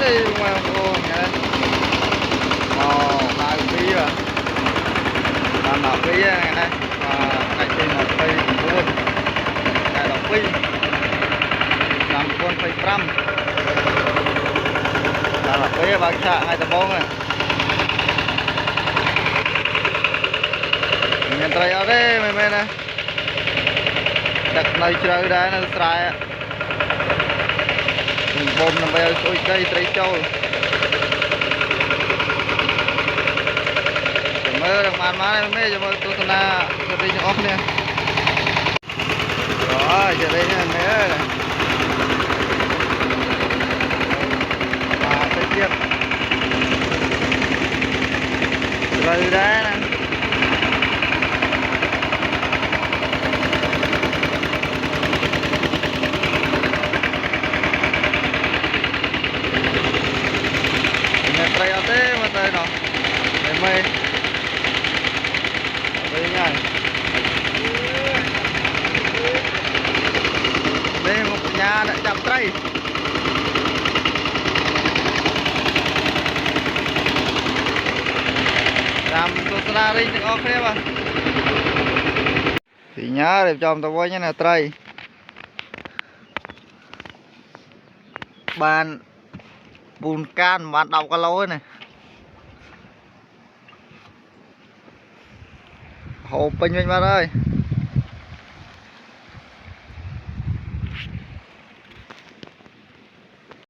ơi mà cô nghe hai ký à làm một ký này này và cái trên một cây buôn cái đọc ký làm buôn cây trăm là ký bác xạ hai tầm bông này nhận trai ở đây mày này đặt nơi chơi đây nó trai bom nằm bây giờ cây trai châu mơ đang màn má này mê cho mơ tôi na tôi đi cho ốc nè đó giờ đây nha mẹ ơi và tiếp tiếp rồi đấy nè mẹ trai ở thế mà trai nó mẹ mê đây nha đây một nhà đã chạm trai làm tôi ra đi được ok mà thì nhá để cho tao voi như này trai bàn bùn can bạn đọc cái lối này hộp bình minh bạn ơi